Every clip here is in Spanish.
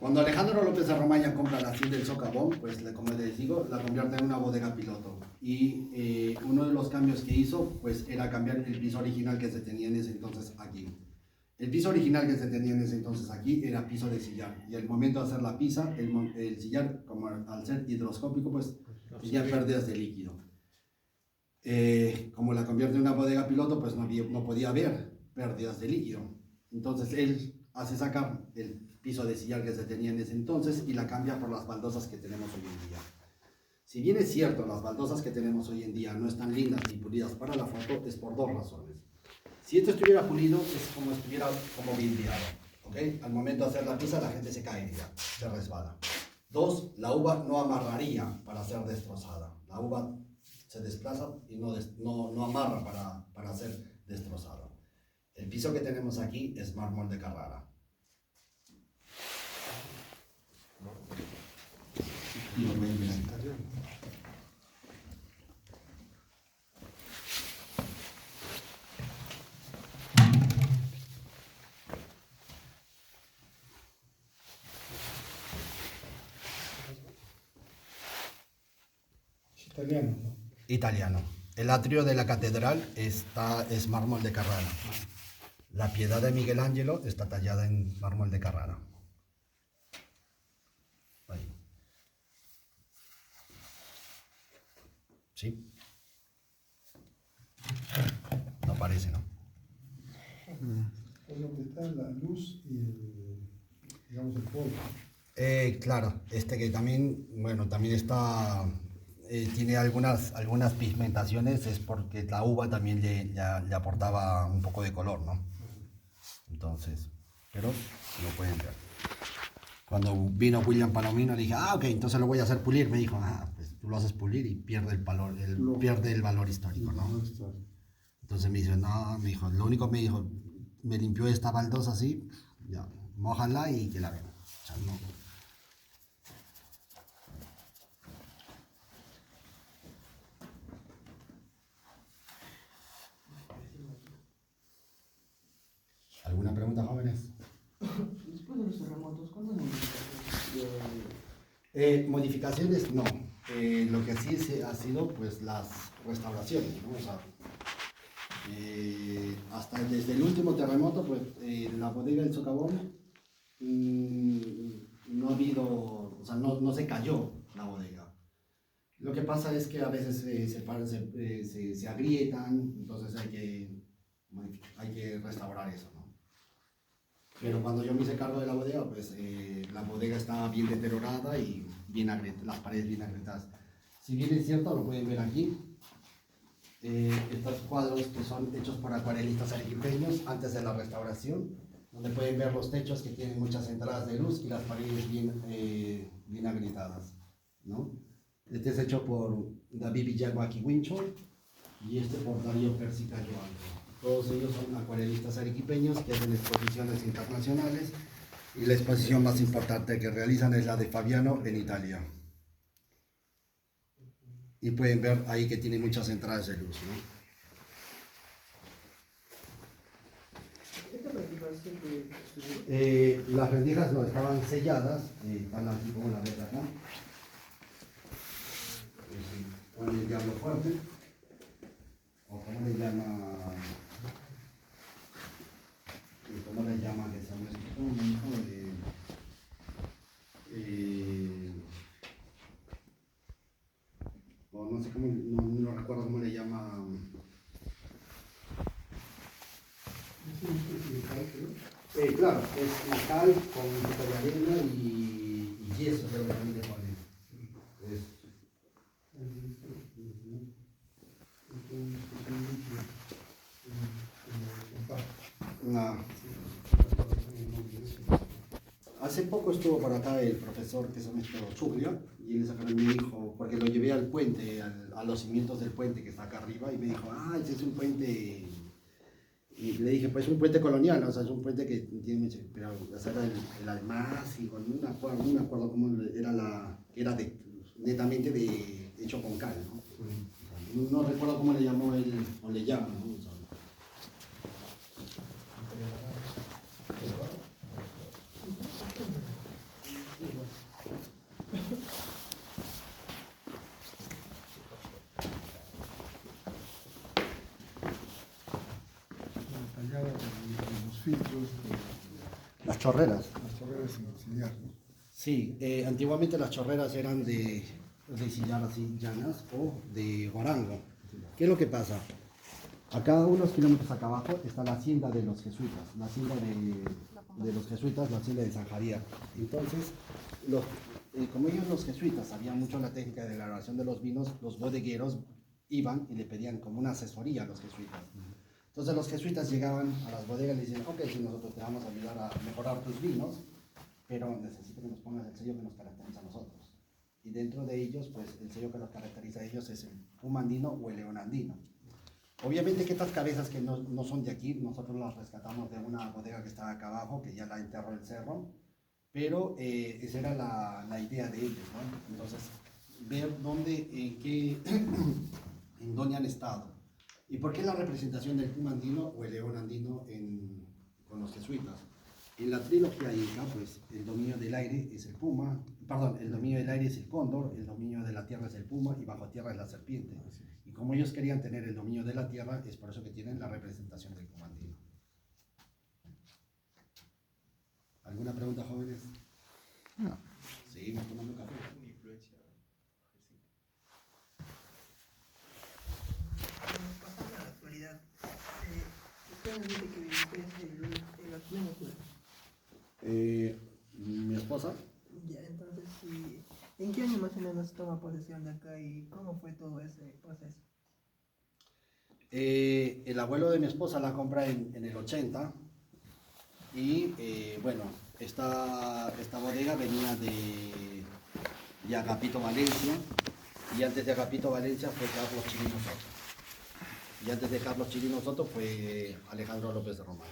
Cuando Alejandro López de Romaña compra la hacienda del Socavón, pues como les digo, la convierte en una bodega piloto. Y uno de los cambios que hizo, pues era cambiar el piso original que se tenía en ese entonces aquí. El piso original que se tenía en ese entonces aquí era piso de sillar. Y al momento de hacer la pisa, el sillar, como al ser hidroscópico, pues tenía pérdidas de líquido. Como la convierte en una bodega piloto, pues no podía haber pérdidas de líquido. Entonces él hace sacar el piso de sillar que se tenía en ese entonces y la cambia por las baldosas que tenemos hoy en día. Si bien es cierto, las baldosas que tenemos hoy en día no están lindas ni pulidas para la foto, es por dos razones. Si esto estuviera pulido, es como estuviera como vidriado, ¿okay? Al momento de hacer la pisa, la gente se caería, se resbala. Dos, la uva no amarraría para ser destrozada. La uva se desplaza y no amarra para ser destrozada. El piso que tenemos aquí es mármol de Carrara. Y lo pueden ver aquí. Italiano, ¿no? Italiano. El atrio de la catedral es mármol de Carrara. La Piedad de Miguel Ángelo está tallada en mármol de Carrara. Ahí. ¿Sí? No parece, ¿no? Es lo que está en la luz y digamos el polvo. Claro, que también, bueno, también está, tiene algunas pigmentaciones, es porque la uva también le aportaba un poco de color, ¿no? Entonces, pero lo pueden ver. Cuando vino William Palomino, le dije, ok, entonces lo voy a hacer pulir. Me dijo, pues tú lo haces pulir y pierde pierde el valor histórico, ¿no? Entonces me dijo, no, me dijo, lo único me dijo, me limpió esta baldosa así, ya, mójala y que la vean. O sea, no. ¿Alguna pregunta, jóvenes? Después de los terremotos, ¿cuántas modificaciones? Modificaciones, no. Lo que sí ha sido, pues, las restauraciones, ¿no? O sea, hasta desde el último terremoto, pues, la bodega del Socavón no ha habido, o sea, no se cayó la bodega. Lo que pasa es que a veces se agrietan, entonces hay que restaurar eso, ¿no? Pero cuando yo me hice cargo de la bodega, pues la bodega estaba bien deteriorada y las paredes bien agrietadas. Si bien es cierto, lo pueden ver aquí, estos cuadros que son hechos por acuarelistas arequipeños antes de la restauración, donde pueden ver los techos que tienen muchas entradas de luz y las paredes bien agrietadas, ¿no? Este es hecho por David Villalba Wincho y este por Darío Persica Joan. Todos ellos son acuarelistas arequipeños que hacen exposiciones internacionales y la exposición más importante que realizan es la de Fabiano en Italia. Y pueden ver ahí que tiene muchas entradas de luz, ¿no? ¿Qué te platicaste Las rendijas no estaban selladas, están así como la ves acá. Con el diablo fuerte, o como le llama. ¿Cómo le llama que se llama esto? O no sé cómo, no recuerdo cómo le llama. Claro, es la cal con un poco de arena y yeso, creo que también le ponen. Hace poco estuvo por acá el profesor que se llama Chuglia y él me dijo, porque lo llevé al puente, a los cimientos del puente que está acá arriba y me dijo, ese es un puente, y le dije, pues un puente colonial, o sea, es un puente que tiene, pero hacer el almácigo, no me acuerdo cómo era netamente hecho con cal, ¿no? No recuerdo cómo le llamó él, o le llama, ¿no? filtros, Las chorreras. las chorreras sin sillar, ¿no? Sí, antiguamente las chorreras eran de sillar así llanas o de guarango. ¿Qué es lo que pasa? Acá unos kilómetros acá abajo está la hacienda de los jesuitas, la hacienda de los jesuitas, la hacienda de San Javier. Entonces, como ellos los jesuitas sabían mucho la técnica de la elaboración de los vinos, los bodegueros iban y le pedían como una asesoría a los jesuitas. Entonces los jesuitas llegaban a las bodegas y le decían, ok, si nosotros te vamos a ayudar a mejorar tus vinos, pero necesito que nos pongas el sello que nos caracteriza a nosotros. Y dentro de ellos, pues el sello que los caracteriza a ellos es el puma andino o el león andino. Obviamente que estas cabezas que no son de aquí, nosotros las rescatamos de una bodega que estaba acá abajo, que ya la enterró el cerro, pero esa era la idea de ellos, ¿no? Entonces, ver en dónde han estado. ¿Y por qué la representación del puma andino o el león andino con los jesuitas? En la trilogía inca, pues el dominio del aire es el puma, perdón, el dominio del aire es el cóndor, el dominio de la tierra es el puma y bajo tierra es la serpiente. Y como ellos querían tener el dominio de la tierra, es por eso que tienen la representación del puma andino. ¿Alguna pregunta, jóvenes? No. Seguimos tomando café. Pasando a la actualidad, ustedes dicen que vive el actual Honduras. Mi esposa. Ya, entonces, ¿en qué año más o menos toma posesión de acá y cómo fue todo ese proceso? El abuelo de mi esposa la compra en el 80 y bueno, esta bodega venía de Agapito Valencia y antes de Agapito Valencia fue Carlos Chirino Soto y antes de Carlos Chirino Soto fue Alejandro López de Romaña.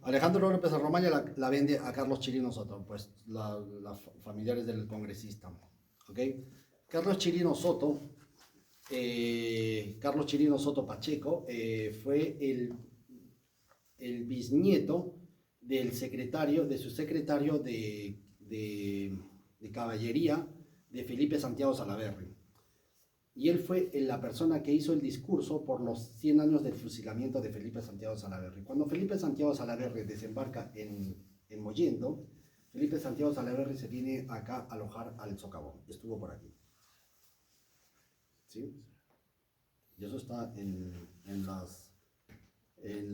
Alejandro López de Romaña la vende a Carlos Chirino Soto, pues los familiares del congresista. ¿Okay? Carlos Chirino Soto Pacheco fue el bisnieto de su secretario de caballería de Felipe Santiago Salaverry. Y él fue la persona que hizo el discurso por los 100 años del fusilamiento de Felipe Santiago Salaverry. Cuando Felipe Santiago Salaverry desembarca en Mollendo, Felipe Santiago Salaverry se viene acá a alojar al Socavón. Estuvo por aquí. ¿Sí? Y eso está en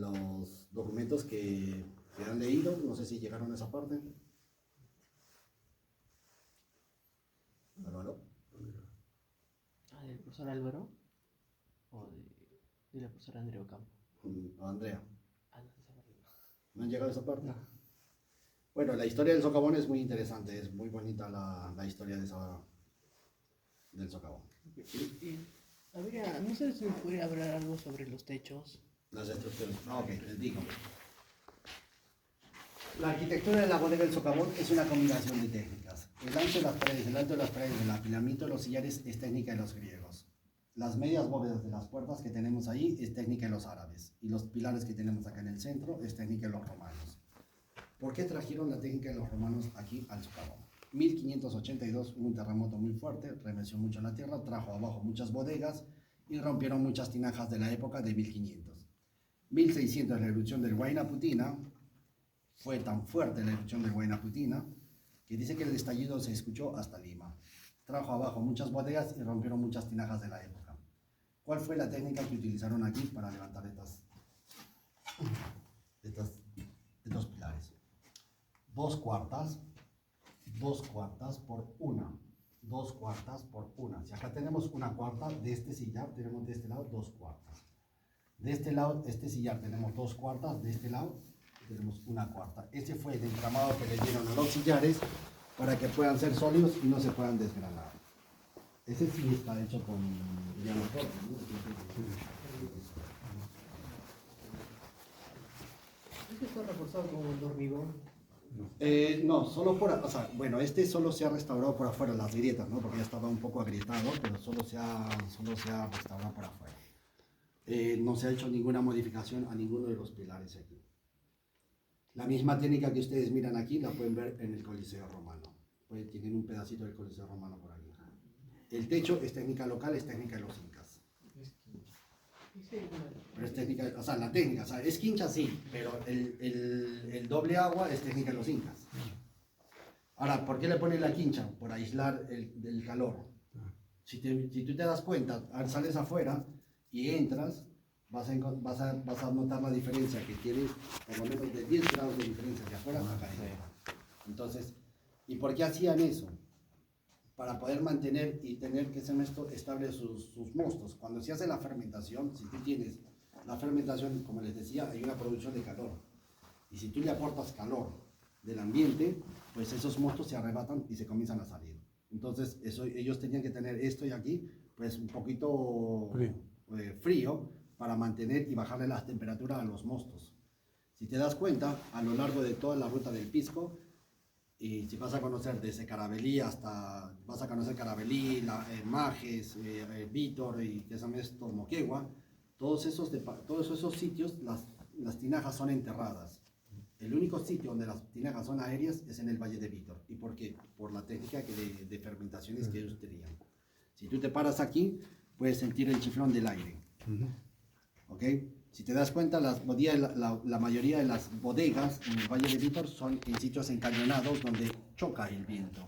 los documentos que han leído. No sé si llegaron a esa parte. ¿Álvaro? ¿Del profesor Álvaro? ¿O de la profesora Andrea Ocampo? Andrea. No, esa parte no. ¿No han llegado a esa parte? No. Bueno, la historia del socavón es muy interesante. Es muy bonita la historia del socavón. No sé si me podría hablar algo sobre los techos. Las estructuras. Ok, les digo. La arquitectura de la bodega del socavón es una combinación de técnicas. El ancho de las paredes, el alto de las paredes, el apilamiento de los sillares es técnica de los griegos. Las medias bóvedas de las puertas que tenemos ahí es técnica de los árabes. Y los pilares que tenemos acá en el centro es técnica de los romanos. ¿Por qué trajeron la técnica de los romanos aquí al socavón? 1582 hubo un terremoto muy fuerte, remeció mucho la tierra, trajo abajo muchas bodegas y rompieron muchas tinajas de la época de 1500. 1600 la erupción del Huayna Putina, fue tan fuerte la erupción del Huayna Putina que dice que el estallido se escuchó hasta Lima. Trajo abajo muchas bodegas y rompieron muchas tinajas de la época. ¿Cuál fue la técnica que utilizaron aquí para levantar estos pilares? Dos cuartas por una. Si acá tenemos una cuarta, de este sillar tenemos de este lado 2 cuartas. De este lado, este sillar tenemos 2 cuartas, de este lado tenemos 1 cuarta. Ese fue el entramado que le dieron a los sillares para que puedan ser sólidos y no se puedan desgranar. Ese sí está hecho con llano torpe, ¿no? ¿Es que está reforzado con el hormigón? No, solo o sea, bueno, este solo se ha restaurado por afuera, las grietas, ¿no? Porque ya estaba un poco agrietado, pero solo se ha restaurado por afuera. No se ha hecho ninguna modificación a ninguno de los pilares aquí. La misma técnica que ustedes miran aquí la pueden ver en el Coliseo Romano. Pues tienen un pedacito del Coliseo Romano por aquí. El techo es técnica local, es técnica de los incas. Sí, bueno. Pero es técnica, o sea, la técnica, o sea, es quincha sí, pero el doble agua es técnica de los incas. Ahora, ¿por qué le ponen la quincha? Por aislar el calor. Si tú te das cuenta, sales afuera y entras, vas a notar la diferencia que tienes por lo menos de 10 grados de diferencia de afuera a acá adentro. Entonces, ¿y por qué hacían eso? Para poder mantener y tener que ese mesto estable sus mostos. Cuando se hace la fermentación, si tú tienes la fermentación, como les decía, hay una producción de calor. Y si tú le aportas calor del ambiente, pues esos mostos se arrebatan y se comienzan a salir. Entonces, ellos tenían que tener esto y aquí, pues un poquito frío para mantener y bajarle las temperaturas a los mostos. Si te das cuenta, a lo largo de toda la ruta del pisco, y si vas a conocer desde Carabalí hasta, vas a conocer Carabalí, Majes, Vítor y que se llama esto, Moquegua, todos esos sitios, las tinajas son enterradas. El único sitio donde las tinajas son aéreas es en el Valle de Vítor. ¿Y por qué? Por la técnica de fermentaciones que ellos tenían. Si tú te paras aquí, puedes sentir el chiflón del aire. ¿Ok? Si te das cuenta, la mayoría de las bodegas en el Valle de Vítor son en sitios encañonados donde choca el viento.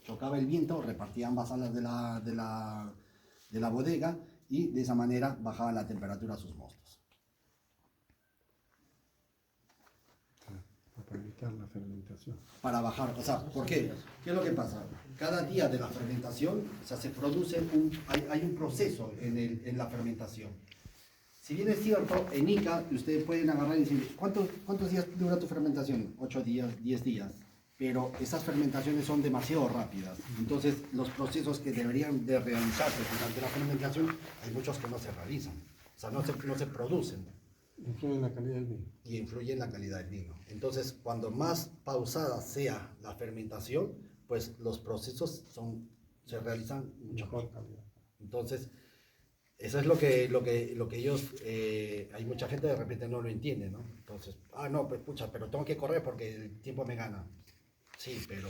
Chocaba el viento, repartía ambas alas de la bodega y de esa manera bajaba la temperatura a sus mostos. Para evitar la fermentación. Para bajar, o sea, ¿por qué? ¿Qué es lo que pasa? Cada día de la fermentación, o sea, se produce hay un proceso en la fermentación. Si bien es cierto, en Ica ustedes pueden agarrar y decir, ¿cuántos días dura tu fermentación? 8 días, 10 días. Pero esas fermentaciones son demasiado rápidas. Entonces, los procesos que deberían de realizarse durante la fermentación, hay muchos que no se realizan. O sea, no se producen. Influye en la calidad del vino. Y influye en la calidad del vino. Entonces, cuando más pausada sea la fermentación, pues los procesos se realizan mucho mejor. Entonces, eso es lo que ellos, hay mucha gente de repente no lo entiende, ¿no? Entonces, no, pues pucha, pero tengo que correr porque el tiempo me gana. Sí, pero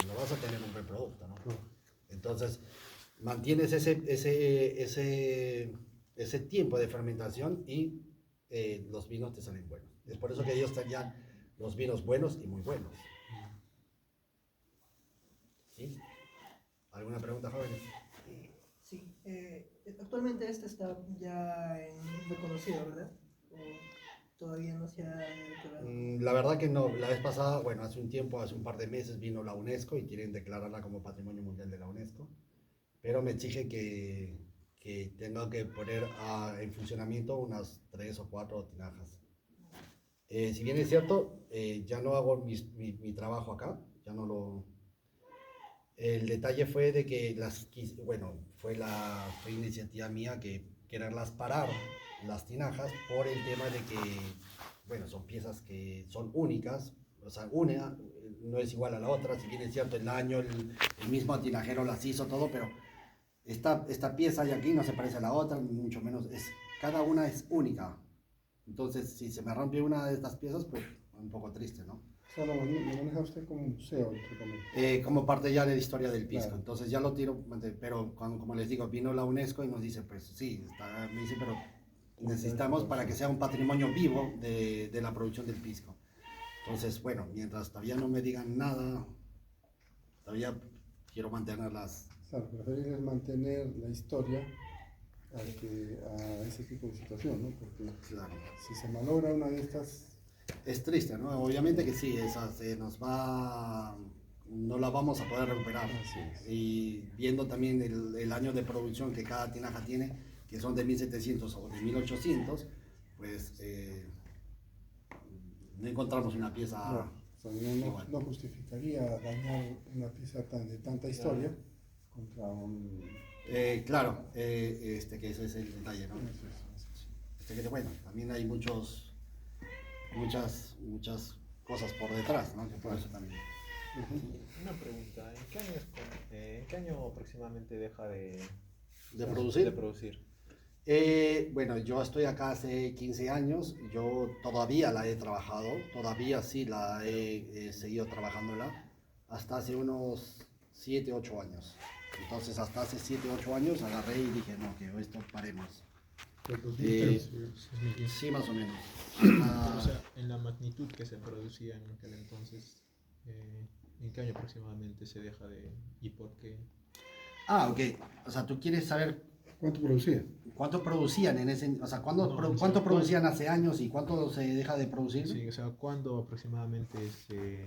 no vas a tener un buen producto, ¿no? Entonces, mantienes ese tiempo de fermentación y los vinos te salen buenos. Es por eso que ellos tenían los vinos buenos y muy buenos. ¿Sí? ¿Alguna pregunta, jóvenes? Sí, actualmente este está ya reconocido, ¿verdad? ¿O todavía no se ha declarado? La verdad que no. La vez pasada, bueno, hace un par de meses vino la UNESCO y quieren declararla como Patrimonio Mundial de la UNESCO, pero me exige que tenga que poner en funcionamiento unas 3 o 4 tinajas. Si bien es cierto, ya no hago mi trabajo acá, ya no lo... El detalle fue de que fue iniciativa mía que quererlas parar las tinajas por el tema de que, bueno, son piezas que son únicas, o sea, una no es igual a la otra, si bien es cierto, el año, el mismo tinajero las hizo todo, pero esta pieza de aquí no se parece a la otra, ni mucho menos, cada una es única. Entonces, si se me rompe una de estas piezas, pues un poco triste, ¿no? O sea, lo maneja usted como un museo, entre comillas. Como parte ya de la historia del pisco. Claro. Entonces ya lo tiro, pero como les digo, vino la UNESCO y nos dice, pues sí, me dice, pero necesitamos para que sea un patrimonio vivo de la producción del pisco. Entonces, bueno, mientras todavía no me digan nada, todavía quiero mantenerlas. Claro, preferible mantener la historia a ese tipo de situación, ¿no? Porque Claro. si se malogra una de estas... Es triste, ¿no? Obviamente que sí, esa se nos va, no la vamos a poder recuperar. Así es. Y viendo también el año de producción que cada tinaja tiene, que son de 1700 o de 1800, pues no encontramos una pieza. No justificaría dañar una pieza de tanta historia contra un... Claro, que ese es el detalle, ¿no? Bueno, también hay muchas cosas por detrás, ¿no? Que por eso también. Una pregunta, ¿en qué año aproximadamente deja de producir? De producir? Bueno, yo estoy acá hace 15 años, yo todavía la he trabajado, todavía sí la he seguido trabajándola, hasta hace unos 7, 8 años. Entonces hasta hace 7, 8 años agarré y dije, no, que esto paremos. Por 2013, Eh, 2015. Sí, más o menos. O sea, en la magnitud que se producía en aquel entonces, ¿en qué año aproximadamente se deja de... y por qué? Ok. O sea, tú quieres saber ¿Cuánto producía? cuánto producían en ese, o sea, No, cuánto sí, producían hace años y cuánto se deja de producir. Sí, o sea, ¿cuándo aproximadamente se...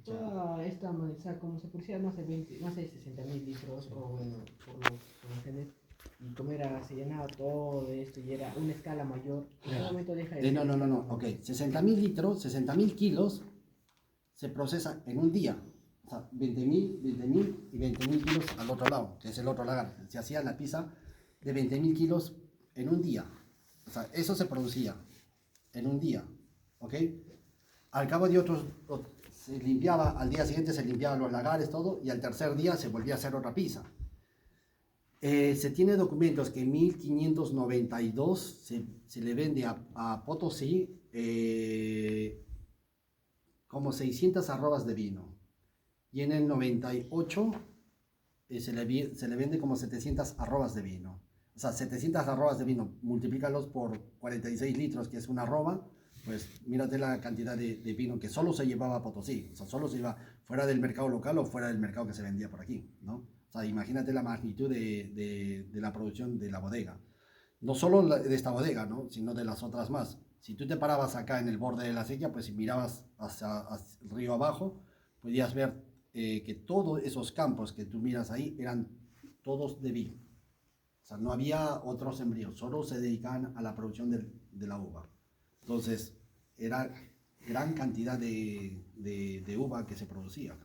ya- Toda esta, o sea, como se producía más de 20, más de 60.000 litros, Sí. o bueno, por internet, y como era, se llenaba todo esto y era una escala mayor, en qué momento deja de ser No, no, no, escala no. Ok, mayor? 60.000 litros, 60.000 kilos se procesa en un día. O sea, 20.000 y 20.000 kilos al otro lado, que es el otro lagar. Se hacía la pizza de 20.000 kilos en un día. O sea, eso se producía en un día. ¿Ok? Al cabo de se limpiaba, al día siguiente se limpiaban los lagares, todo, y al tercer día se volvía a hacer otra pizza. Se tiene documentos que en 1592 se le vende a Potosí como 600 arrobas de vino. Y en el 98 se le vende como 700 arrobas de vino. O sea, 700 arrobas de vino, multiplícalos por 46 litros, que es una arroba, pues mírate la cantidad de vino que solo se llevaba a Potosí. O sea, solo se iba fuera del mercado local o fuera del mercado que se vendía por aquí, ¿no? O sea, imagínate la magnitud de la producción de la bodega. No solo de esta bodega, ¿no? Sino de las otras más. Si tú te parabas acá en el borde de la acequia, pues si mirabas hacia el río abajo, podías ver que todos esos campos que tú miras ahí eran todos de vino. O sea, no había otros sembríos, solo se dedicaban a la producción de la uva. Entonces, era gran cantidad de uva que se producía.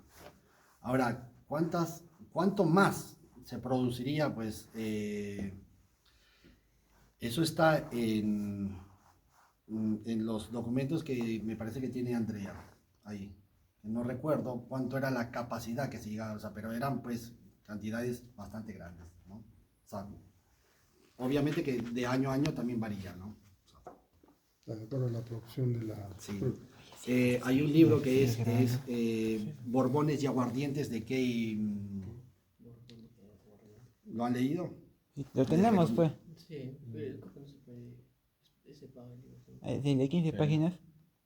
Ahora, ¿cuánto más se produciría? Pues eso está en los documentos que me parece que tiene Andrea ahí. No recuerdo cuánto era la capacidad que se llegaba, o sea, pero eran pues cantidades bastante grandes, ¿no? O sea, obviamente que de año a año también varía, ¿no? De acuerdo a la producción de la Sí. fruta. Hay un libro que es Borbones y Aguardientes de Kay. ¿Lo han leído? Lo tenemos, pues. Sí, pero creo que no se puede, ese pago el libro, ¿sí? Sí, de 15 Sí. páginas.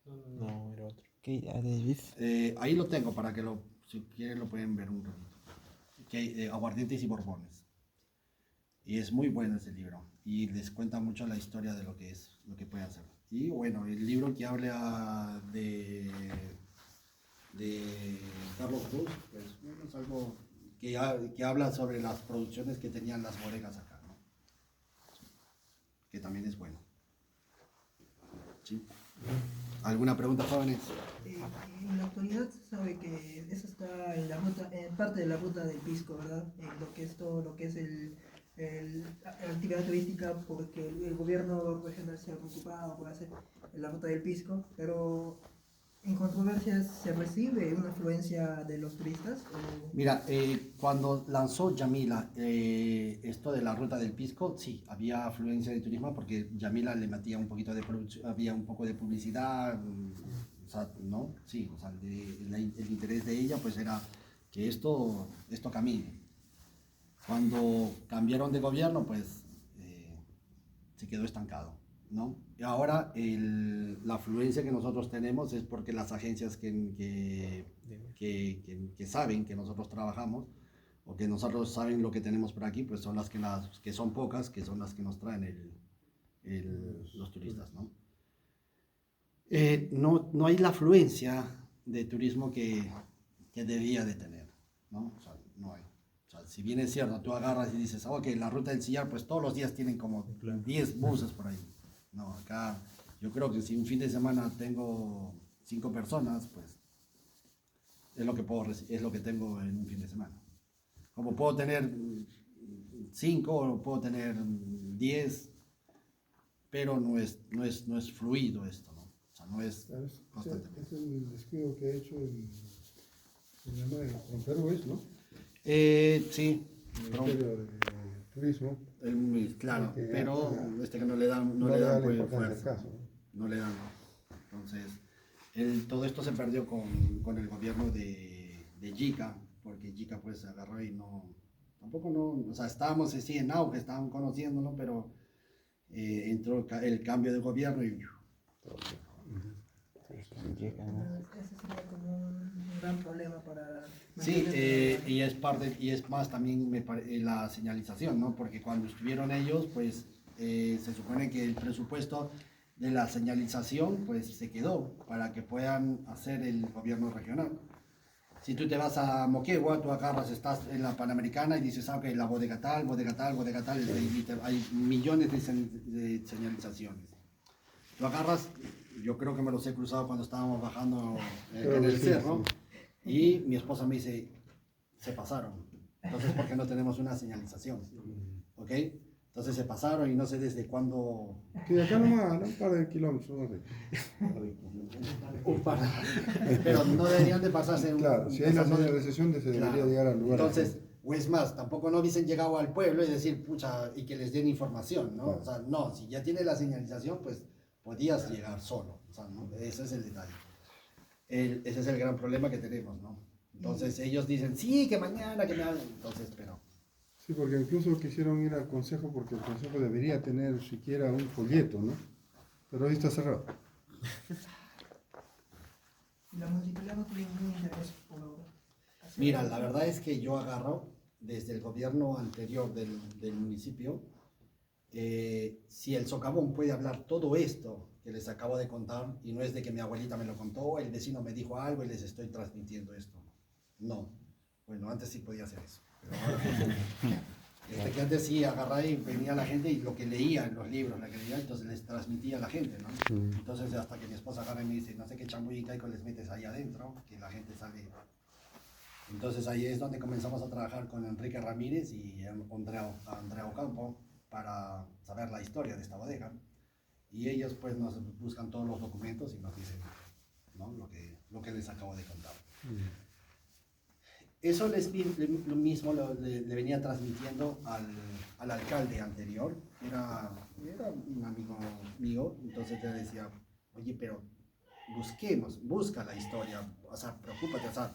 No, no, no. No, era otro. Que Davis. Ahí lo tengo para que si quieren lo pueden ver un ratito. Aguardientes y Borbones. Y es muy bueno ese libro. Y les cuenta mucho la historia de lo que es, lo que puede hacer. Y bueno, el libro que habla de Carlos Cruz, pues bueno, es algo que habla sobre las producciones que tenían las bodegas acá, ¿no? Que también es bueno. ¿Sí? ¿Alguna pregunta, jóvenes? En la actualidad se sabe que eso está en la ruta, en parte de la ruta del Pisco, ¿verdad? En lo que es todo lo que es la actividad turística, porque el gobierno regional se ha preocupado por hacer la ruta del Pisco, pero en controversias se recibe una afluencia de los turistas. Mira, cuando lanzó Yamila esto de la ruta del Pisco, sí, había afluencia de turismo porque Yamila le metía un poquito de había un poco de publicidad, o sea, ¿no? Sí, o sea, el interés de ella pues era que esto camine. Cuando cambiaron de gobierno, pues se quedó estancado, ¿no? Y ahora la afluencia que nosotros tenemos es porque las agencias que saben que nosotros trabajamos o que nosotros saben lo que tenemos por aquí, pues son las que son pocas, que son las que nos traen los turistas, ¿no? No hay la afluencia de turismo que debía de tener, ¿no? O sea, no hay. O sea, si bien es cierto, tú agarras y dices, ok, la ruta del Sillar, pues todos los días tienen como 10 buses por ahí. No, acá yo creo que si un fin de semana tengo 5 personas, pues es lo que es lo que tengo en un fin de semana. Como puedo tener 5 o puedo tener 10, pero no es fluido esto, ¿no? O sea, no es ¿Sabes? constantemente. Es el descuido que ha hecho en Perú, ¿no? Sí, El pero- Ministerio de Turismo. claro, Que pero ya- que no le dan, no le da la pues, importancia al fuerza, caso, no le dan. Entonces, todo esto se perdió con el gobierno de Yica, porque Yica pues agarró y tampoco no, o sea, estábamos así en auge, estaban conociéndolo, pero entró el cambio de gobierno y Ese sería como un gran problema para... sí, mantener- y es parte, y es más también la señalización, ¿no? Porque cuando estuvieron ellos, pues se supone que el presupuesto de la señalización, pues se quedó para que puedan hacer el gobierno regional. Si tú te vas a Moquegua, tú agarras, estás en la Panamericana y dices, ah, ok, la bodega tal, hay millones de señalizaciones. Tú agarras, yo creo que me los he cruzado cuando estábamos bajando en el cerro, y mi esposa me dice, se pasaron. Entonces, ¿por qué no tenemos una señalización? ¿Ok? Entonces se pasaron y no sé desde cuándo... Que de acá nomás, ¿no? Un par de kilómetros. Un par. Pero no deberían de pasarse... Claro, si hay una señalización se debería Claro. llegar al lugar. Entonces, o es más, tampoco no hubiesen llegado al pueblo y decir, pucha, y que les den información, ¿no? Claro. O sea, no, si ya tiene la señalización, pues podías llegar solo. O sea, ¿no? Ese es el detalle. Ese es el gran problema que tenemos, ¿no? Entonces ellos dicen, sí, que mañana, que me hablen. Entonces, pero... Sí, porque incluso quisieron ir al consejo porque el consejo debería tener siquiera un folleto, ¿no? Pero hoy está cerrado. La municipalidad no tiene ningún interés por hacer... Mira, la verdad es que yo agarro desde el gobierno anterior del municipio, si el socavón puede hablar todo esto que les acabo de contar, y no es de que mi abuelita me lo contó, el vecino me dijo algo y les estoy transmitiendo esto. No. Bueno, antes sí podía hacer eso. Pero ahora, que antes sí agarraba y venía la gente y lo que leía en los libros, la que leía, entonces les transmitía a la gente, ¿no? Entonces hasta que mi esposa agarra y me dice, no sé qué chambuy y caico les metes ahí adentro, que la gente sale. Entonces ahí es donde comenzamos a trabajar con Enrique Ramírez y Andrea Ocampo para saber la historia de esta bodega. Y ellos pues nos buscan todos los documentos y nos dicen, ¿no? lo que les acabo de contar. Eso lo mismo le venía transmitiendo al alcalde anterior, era un amigo mío, entonces le decía, oye, pero busca la historia, o sea, preocúpate, o sea,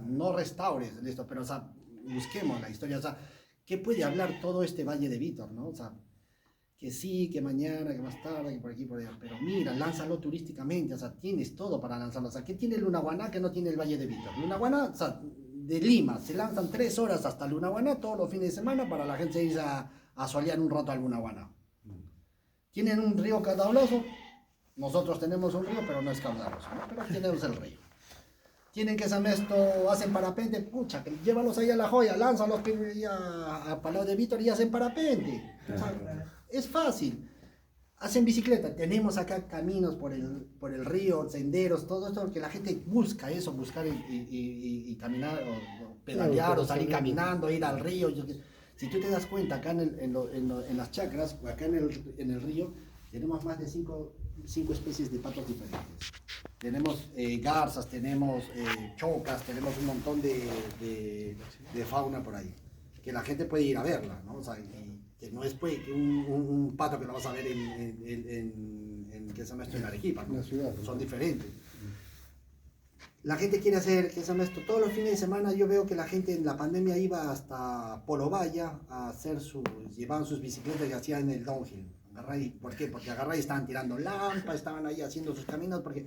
no restaures esto, pero o sea, busquemos la historia, o sea, ¿qué puede hablar todo este Valle de Vítor, no? O sea, que sí, que mañana, que más tarde, que por aquí, por allá, pero mira, lánzalo turísticamente, o sea, tienes todo para lanzarlo, o sea, ¿qué tiene Lunahuaná que no tiene el Valle de Vítor? Lunahuaná, o sea, de Lima, se lanzan 3 horas hasta Lunahuaná todos los fines de semana para la gente irse a solear un rato a Lunahuaná. Tienen un río caudaloso, nosotros tenemos un río, pero no es caudaloso, ¿no? Pero tenemos el río. Tienen que saber esto, hacen parapente, pucha, que llévalos ahí a La Joya, lánzalos a Palau de Vítor y hacen parapente. O sea, es fácil. Hacen bicicleta, tenemos acá caminos por el río, senderos, todo esto que la gente busca eso, buscar y caminar o pedalear o salir caminando, ir al río. Si tú te das cuenta, acá en las chacras, o acá en el río, tenemos más de 5 especies de patos diferentes. Tenemos garzas, tenemos chocas, tenemos un montón de fauna por ahí, que la gente puede ir a verla, ¿no? O sea, que no es pues, que un pato que lo vas a ver ¿qué se llama esto? En Arequipa, ¿no? En la ciudad, ¿no? Son diferentes. La gente quiere hacer, ¿qué se llama esto? Todos los fines de semana yo veo que la gente en la pandemia iba hasta Polobaya a hacer llevaban sus bicicletas y hacían el downhill. ¿Por qué? Porque agarrá y estaban tirando lampas, estaban ahí haciendo sus caminos, porque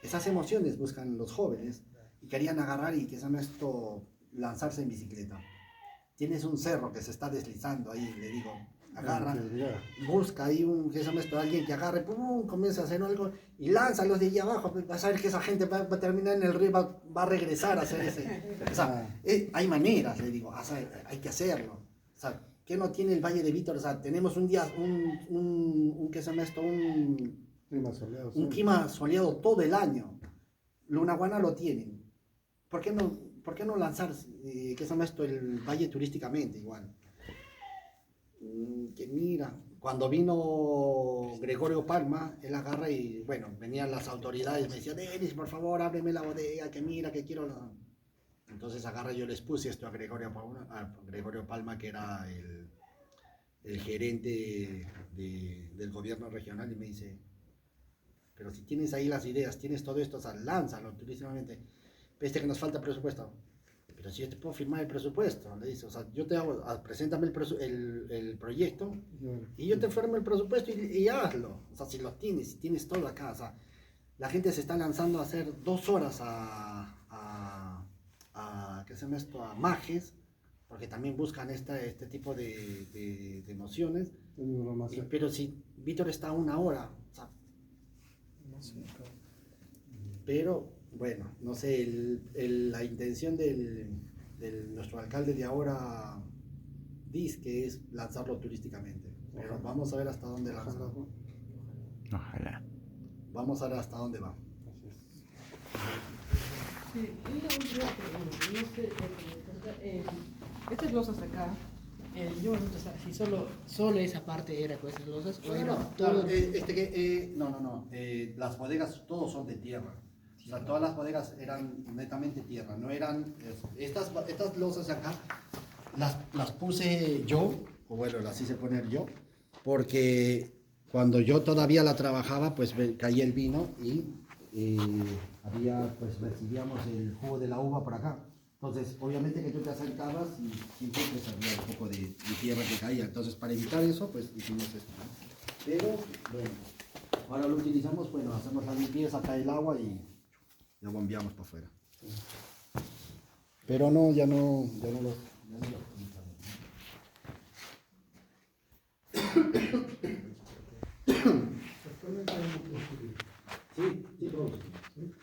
esas emociones buscan los jóvenes y querían agarrar y, ¿qué se llama esto? Lanzarse en bicicleta. Tienes un cerro que se está deslizando ahí, le digo, agarra, busca ahí ¿qué se llama esto? Alguien que agarre, pum, comienza a hacer algo y lánzalos de allí abajo, pues vas a ver que esa gente va a terminar en el río, va a regresar a hacer ese. O sea, hay maneras, le digo, hay que hacerlo. O sea, ¿qué no tiene el Valle de Vítor? O sea, tenemos un día, ¿qué se llama esto? Un clima soleado todo el año. Lunahuaná lo tienen. ¿Por qué no lanzar, qué se llama esto, el valle turísticamente igual? Que mira, cuando vino Gregorio Palma, él agarra y, bueno, venían las autoridades, me decían, Denis, por favor, ábreme la bodega, que mira, que quiero... Entonces agarra, yo les puse esto a Gregorio Palma, que era el gerente del gobierno regional, y me dice, pero si tienes ahí las ideas, tienes todo esto, o sea, lánzalo turísticamente. Peste que nos falta presupuesto. pero si yo te puedo firmar el presupuesto, le dice, o sea, yo te hago, preséntame el proyecto y yo te firmo el presupuesto y hazlo. O sea, si tienes todo acá, o sea, la gente se está lanzando a hacer 2 horas ¿qué se llama esto? A Majes, porque también buscan este tipo de emociones. Pero si Víctor está a 1 hora, o sea, No sé, pero bueno, no sé, la intención nuestro alcalde de ahora dice que es lanzarlo turísticamente, pero vamos a ver hasta dónde lanza. Ojalá. Vamos a ver hasta dónde va. Sí, y una última pregunta. No sé, estas losas acá, yo me pregunto, o sea, si solo esa parte era con esas losas o era todo. No. Las bodegas todos son de tierra. O sea, todas las bodegas eran netamente tierra. No eran. Estas losas acá las puse yo, o bueno, las hice poner yo, porque cuando yo todavía la trabajaba, pues caía el vino y recibíamos el jugo de la uva por acá. Entonces, obviamente que tú te acercabas y siempre pues había un poco de tierra que caía. Entonces, para evitar eso, pues hicimos esto, ¿no? Pero, bueno, ahora lo utilizamos, bueno, hacemos la limpieza, cae el agua y lo bombeamos para afuera. Pero no, ya no lo utilizamos. Sí, producimos.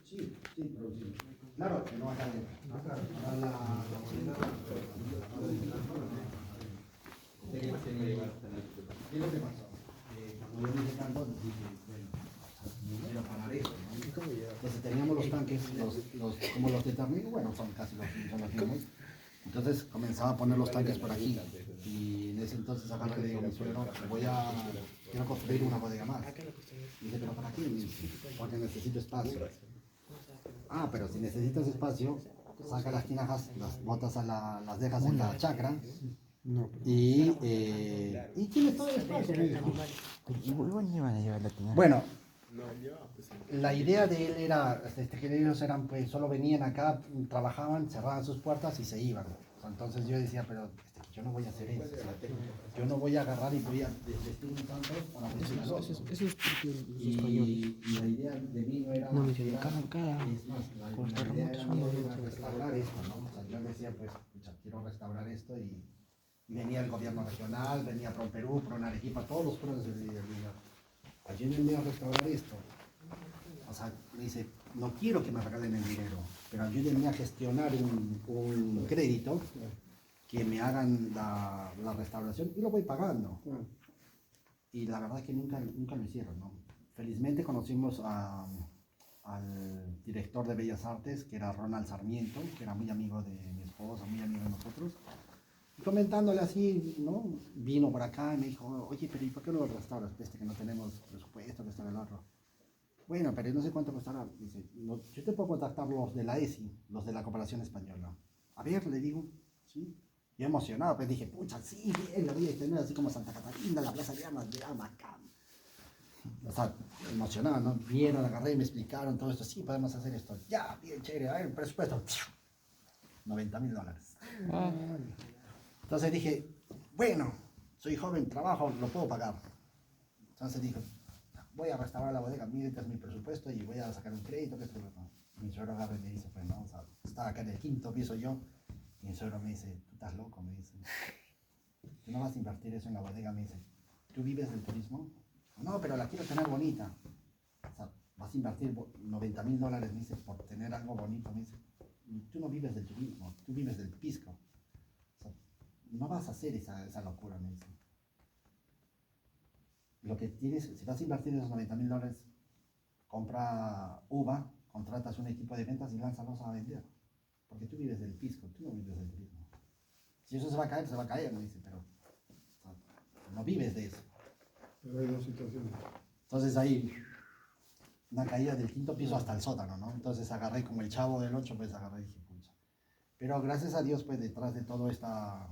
Sí, producimos. Claro, que no acá dentro. Ahora la bodega. ¿Qué es lo que pasó? Cuando yo me hice cargo, dije, bueno, no voy a pagar eso, ¿no? Entonces teníamos los tanques, como los de Termino, bueno, son casi son los mismos. Entonces comenzaba a poner los tanques por aquí. Y en ese entonces agarré y le digo a mi suegro, quiero construir una bodega más. Y dice, ¿pero para qué? Y dice, porque necesito espacio. Ah, pero si necesitas espacio, saca las tinajas, las botas las dejas en la chacra. Y tienes todo el espacio. ¿Dónde iban a llevar la tinaja? Bueno, la idea de él era, que ellos eran, pues solo venían acá, trabajaban, cerraban sus puertas y se iban. O sea, entonces yo decía, pero yo no voy a hacer eso. O sea, yo no voy a agarrar y voy a vestir un tanto para vestir al otro. Eso es porque los Y españoles la idea de mí no era... no mencionan cada Es más, la idea era no era restaurar esto, ¿no? O sea, yo decía, pues, pucha, quiero restaurar esto y venía el gobierno regional, venía ProPerú, ProNarequipa, todos los pros del lugar. Ayúdenme a restaurar esto. O sea, me dice, no quiero que me regalen el dinero, pero ayúdenme a gestionar un crédito que me hagan la restauración y lo voy pagando. Y la verdad es que nunca lo hicieron, ¿no? Felizmente conocimos al director de Bellas Artes, que era Ronald Sarmiento, que era muy amigo de mi esposa, muy amigo de nosotros. Y comentándole así, ¿no? Vino por acá y me dijo, oye, pero ¿y por qué no lo restauras? Que no tenemos presupuesto, que está en el otro. Bueno, pero no sé cuánto costará. Dice, no, yo te puedo contactar los de la ESI, los de la Cooperación Española. A ver, le digo, sí. Yo emocionado, pues dije, pucha, sí, bien, la voy a extender así como Santa Catarina, la Plaza de Armas, de acá. O sea, emocionado, ¿no? Vieron, agarré y me explicaron todo esto. Sí, podemos hacer esto. Ya, bien, chévere, a ver, presupuesto. $90,000. Entonces dije, bueno, soy joven, trabajo, lo puedo pagar. Entonces dije, voy a restaurar la bodega, mire, este es mi presupuesto y voy a sacar un crédito. Que esto, no. Mi suegro agarra y me dice, pues no, o sea, estaba acá en el 5.º piso yo, y mi suegro me dice, tú estás loco, me dice, tú no vas a invertir eso en la bodega, me dice, ¿tú vives del turismo? No, pero la quiero tener bonita. O sea, vas a invertir $90,000, me dice, por tener algo bonito, me dice, tú no vives del turismo, tú vives del pisco. O sea, no vas a hacer esa locura, me dice. Lo que tienes, si vas a invertir esos $90,000, compra uva, contratas un equipo de ventas y lánzalos a vender. Porque tú vives del pisco, tú no vives del turismo. Si eso se va a caer, me dice, pero o sea, no vives de eso. Pero hay dos situaciones. Entonces ahí, una caída del 5.º piso hasta el sótano, ¿no? Entonces agarré como el chavo del 8, pues agarré y dije, pucha. Pero gracias a Dios, pues detrás de toda esta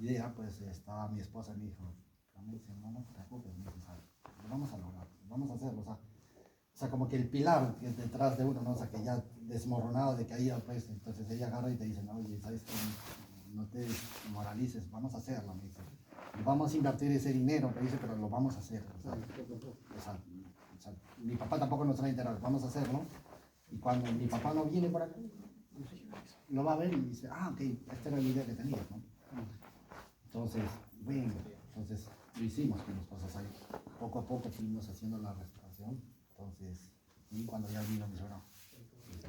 idea, pues estaba mi esposa y me dijo, me dice, no te preocupes, me dice, lo vamos a lograr, vamos a hacerlo. O sea, o sea, como que el pilar que es detrás de uno, ¿no? O sea, que ya desmoronado de caída, pues, entonces ella agarra y te dice, no, oye, ¿sabes qué? No te moralices, vamos a hacerlo, me dice. Y vamos a invertir ese dinero, me dice, pero lo vamos a hacer. O sea, mi papá tampoco nos va a enterar, vamos a hacerlo. Y cuando mi papá no viene por aquí, lo va a ver y dice, ah, ok, esta era la idea que tenías, ¿no? Entonces, bueno, entonces lo hicimos con los pasos ahí. Poco a poco fuimos haciendo la restauración. Entonces, y cuando ya vino mi suegro, dice,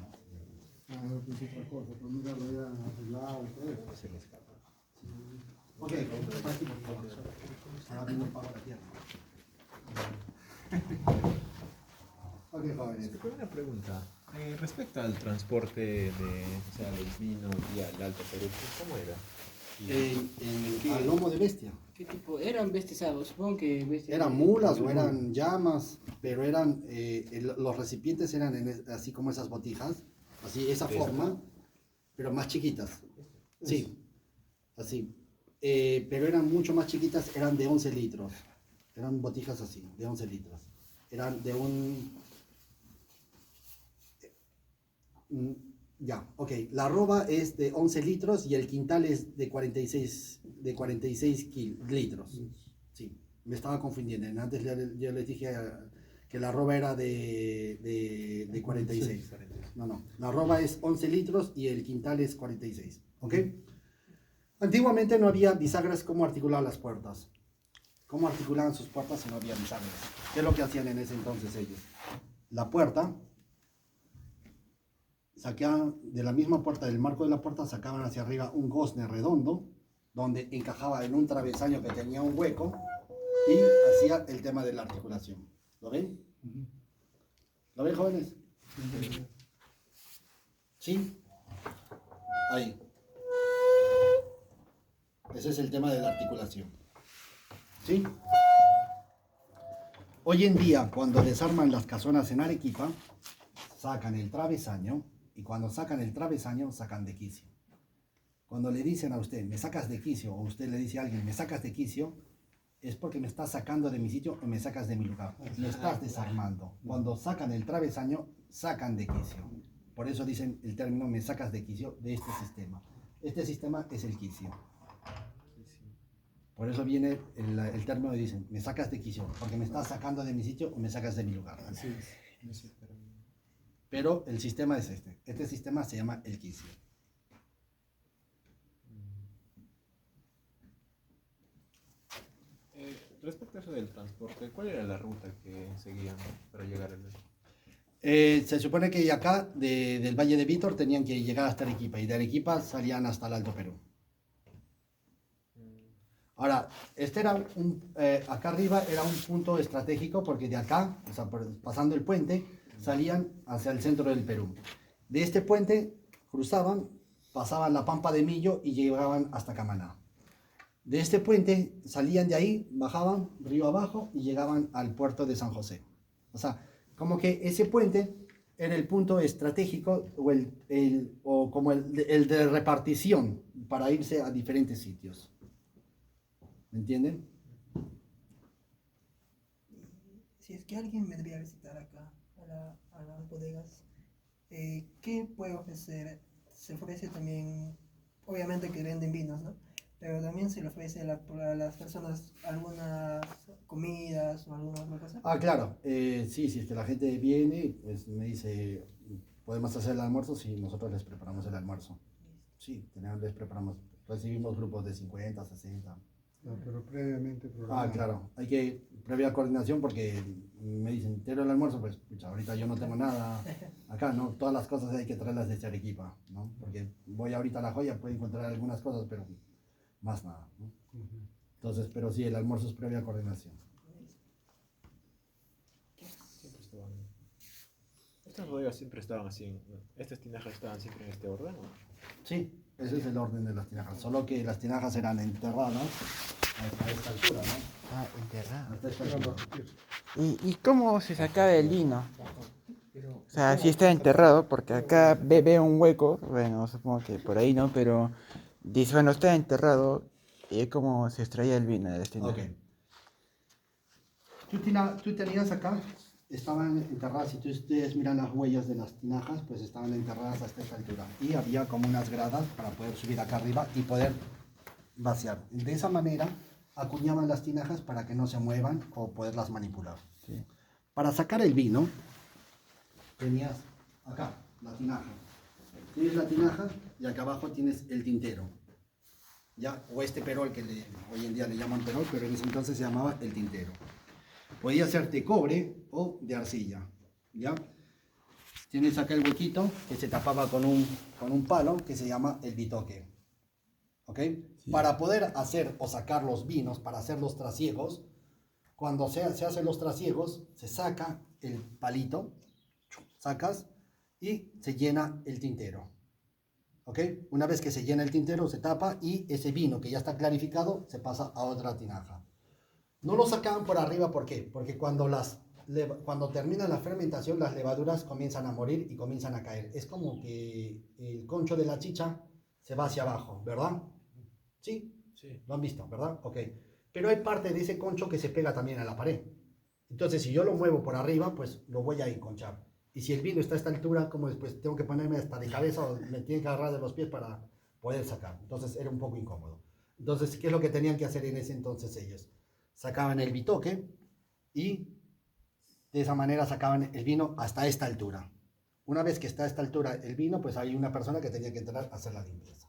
no, pues otra cosa, pero mirarlo ya arreglado y todo eso. se le escapa. Sí. Ok, por aquí, por favor. Ahora mismo pago la tierra. Ok, jóvenes. Tengo una pregunta. Respecto al transporte de, o sea, los vinos y al Alto Perú, ¿cómo era? Al lomo de bestia. ¿Qué tipo? ¿Eran bestias? Supongo que bestias. Eran mulas o eran llamas, pero eran los recipientes eran así como esas botijas, así esa forma, pero más chiquitas. Sí, así. Pero eran mucho más chiquitas, eran de 11 litros. Eran botijas así, de 11 litros. Eran de ya, ok. La arroba es de 11 litros y el quintal es de 46 litros. Sí, me estaba confundiendo. Antes yo les dije que la arroba era de 46. No. La arroba es 11 litros y el quintal es 46. ¿Ok? Antiguamente no había bisagras. ¿Cómo articular las puertas? ¿Cómo articulaban sus puertas si no había bisagras? ¿Qué es lo que hacían en ese entonces ellos? La puerta, sacaban de la misma puerta, del marco de la puerta, sacaban hacia arriba un gozne redondo, donde encajaba en un travesaño que tenía un hueco y hacía el tema de la articulación. ¿Lo ven? ¿Lo ven, jóvenes? ¿Sí? Ahí. Ese es el tema de la articulación. ¿Sí? Hoy en día, cuando desarman las casonas en Arequipa, sacan el travesaño y cuando sacan el travesaño, sacan de quicio. Cuando le dicen a usted, me sacas de quicio, o usted le dice a alguien, me sacas de quicio, es porque me estás sacando de mi sitio o me sacas de mi lugar. Lo estás desarmando. Cuando sacan el travesaño, sacan de quicio. Por eso dicen el término, me sacas de quicio, de este sistema. Este sistema es el quicio. Por eso viene el término y dicen, me sacas de quicio, porque me estás sacando de mi sitio o me sacas de mi lugar. Así es. Pero el sistema es este. Este sistema se llama el quicio. Respecto a eso del transporte, ¿cuál era la ruta que seguían para llegar al Se supone que acá, del Valle de Vítor, tenían que llegar hasta Arequipa y de Arequipa salían hasta el Alto Perú. Ahora, este era acá arriba era un punto estratégico porque de acá, o sea, pasando el puente, salían hacia el centro del Perú. De este puente cruzaban, pasaban la Pampa de Millo y llegaban hasta Camaná. De este puente salían de ahí, bajaban río abajo y llegaban al puerto de San José. O sea, como que ese puente era el punto estratégico o como el de repartición para irse a diferentes sitios. ¿Me entienden? Si es que alguien vendría a visitar acá, a las bodegas, ¿qué puede ofrecer? Se ofrece también, obviamente que venden vinos, ¿no? Pero también se le ofrece a las personas algunas comidas o alguna otra cosa. Ah, claro. Sí, si es que la gente viene, pues me dice, ¿podemos hacer el almuerzo? Sí, nosotros les preparamos el almuerzo. Sí, les preparamos. Recibimos grupos de 50, 60. No, pero previamente programado. Ah, claro. Hay que previa coordinación porque me dicen, ¿quiero el almuerzo? Pues, pucha, ahorita yo no tengo nada acá, ¿no? Todas las cosas hay que traerlas desde Arequipa, ¿no? Porque voy ahorita a La Joya, puedo encontrar algunas cosas, pero más nada, ¿no? Entonces, pero sí, el almuerzo es previa coordinación. Siempre estaban. Estas bodegas siempre estaban así. Estas tinajas estaban siempre en este orden, ¿no? Sí, ese es el orden de las tinajas, solo que las tinajas eran enterradas a esta altura, ¿no? Ah, enterrado. Hasta esta altura. ¿Y cómo se sacaba el vino? O sea, sí está enterrado, porque acá veo un hueco, bueno, supongo que por ahí no, pero dice, bueno, está enterrado, y es como se extraía el vino de este Ok. ¿Tú tenías acá estaban enterradas, si ustedes miran las huellas de las tinajas, pues estaban enterradas hasta esta altura. Y había como unas gradas para poder subir acá arriba y poder vaciar. De esa manera acuñaban las tinajas para que no se muevan o poderlas manipular. Sí. Para sacar el vino, tenías acá la tinaja. Tienes la tinaja y acá abajo tienes el tintero. ¿Ya? O este perol que hoy en día le llaman perol, pero en ese entonces se llamaba el tintero. Podía ser de cobre o de arcilla. ¿Ya? Tienes acá el huequito que se tapaba con un palo que se llama el bitoque. ¿Ok? Sí. Para poder hacer o sacar los vinos, para hacer los trasiegos, cuando se hacen los trasiegos, se saca el palito, sacas y se llena el tintero. ¿Ok? Una vez que se llena el tintero, se tapa y ese vino que ya está clarificado se pasa a otra tinaja. No lo sacaban por arriba, ¿por qué? Porque cuando termina la fermentación, las levaduras comienzan a morir y comienzan a caer. Es como que el concho de la chicha se va hacia abajo, ¿verdad? ¿Sí? Sí. ¿Lo han visto, verdad? Ok. Pero hay parte de ese concho que se pega también a la pared. Entonces, si yo lo muevo por arriba, pues lo voy a enconchar. Y si el vino está a esta altura, como después tengo que ponerme hasta de cabeza o me tienen que agarrar de los pies para poder sacar. Entonces, era un poco incómodo. Entonces, ¿qué es lo que tenían que hacer en ese entonces ellos? Sacaban el bitoque y de esa manera sacaban el vino hasta esta altura. Una vez que está a esta altura el vino, pues hay una persona que tenía que entrar a hacer la limpieza.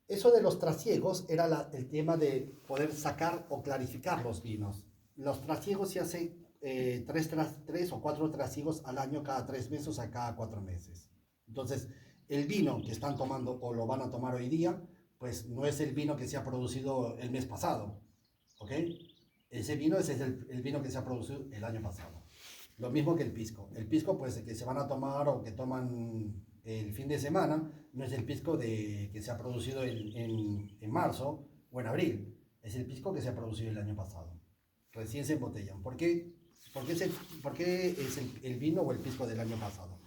Eso de los trasiegos era el tema de poder sacar o clarificar los vinos. Los trasiegos se hacen tres o cuatro trasiegos al año, cada 3 meses a cada 4 meses. Entonces, el vino que están tomando o lo van a tomar hoy día, pues no es el vino que se ha producido el mes pasado, ¿ok? Ese vino es el vino que se ha producido el año pasado. Lo mismo que el pisco. El pisco, pues, que se van a tomar o que toman el fin de semana, no es el pisco que se ha producido en marzo o en abril. Es el pisco que se ha producido el año pasado. Recién se embotellan. ¿Por qué es el vino o el pisco del año pasado?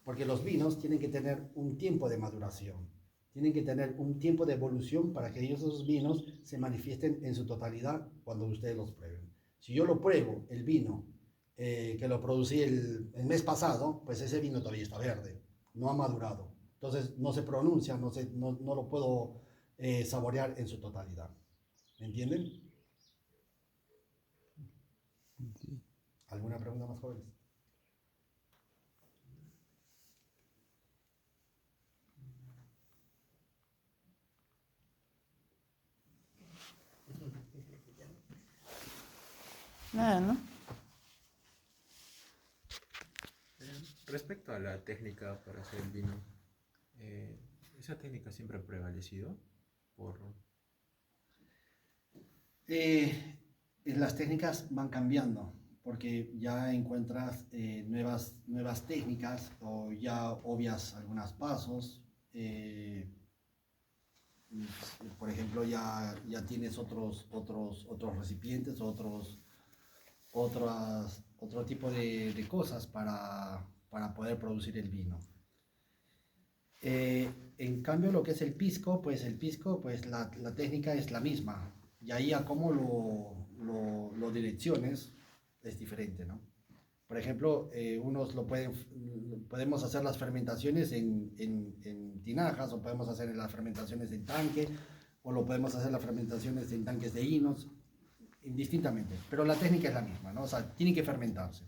Porque los vinos tienen que tener un tiempo de maduración. Tienen que tener un tiempo de evolución para que esos vinos se manifiesten en su totalidad cuando ustedes los prueben. Si yo lo pruebo, el vino que lo producí el mes pasado, pues ese vino todavía está verde, no ha madurado. Entonces no se pronuncia, no lo puedo saborear en su totalidad. ¿Me entienden? ¿Alguna pregunta más, jóvenes? Nada, ¿no? Respecto a la técnica para hacer el vino, ¿esa técnica siempre ha prevalecido? Las técnicas van cambiando porque ya encuentras nuevas técnicas o ya obvias algunos pasos. Por ejemplo, ya tienes otros recipientes, otro tipo de cosas para poder producir el vino. En cambio, lo que es el pisco, pues la técnica es la misma. Y ahí a cómo lo direcciones es diferente, ¿no? Por ejemplo, podemos hacer las fermentaciones en tinajas, o podemos hacer las fermentaciones en tanque, o lo podemos hacer las fermentaciones en tanques de inox, indistintamente. Pero la técnica es la misma, ¿no? O sea, tiene que fermentarse.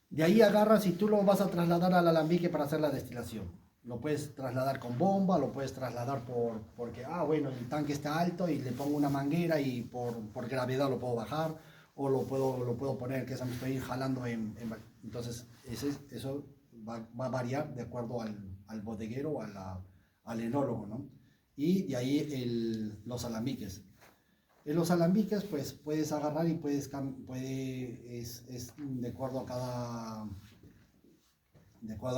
De ahí agarras y tú lo vas a trasladar al alambique para hacer la destilación. Lo puedes trasladar con bomba, lo puedes trasladar porque bueno, el tanque está alto y le pongo una manguera y por gravedad lo puedo bajar, o lo puedo poner, que me estoy jalando entonces eso va a variar de acuerdo al bodeguero o al enólogo, ¿no? Y de ahí los alambiques. En los alambiques, pues puedes agarrar y es de acuerdo a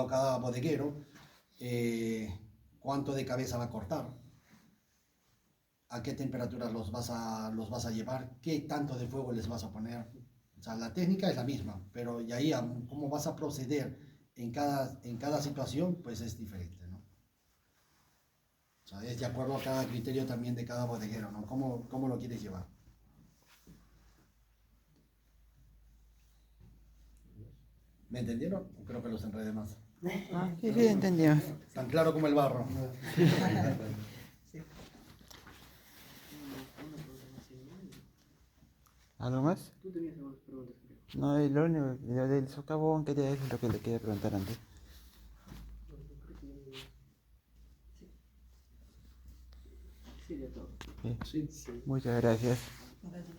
cada bodeguero, cuánto de cabeza va a cortar, a qué temperaturas los vas a llevar, qué tanto de fuego les vas a poner. O sea, la técnica es la misma, pero y ahí cómo vas a proceder en cada situación, pues es diferente, ¿no? O sea, es de acuerdo a cada criterio también de cada bodeguero, ¿no? ¿Cómo lo quieres llevar? ¿Me entendieron? Creo que los enredé más. Sí, sí, entendimos. Tan claro como el barro. Sí. ¿Algo más? Tú tenías algunas preguntas, creo. No, y lo único, lo del socavón quería decir lo que le quería preguntar antes. Sí, de todo. Sí. Sí. Muchas gracias. Gracias.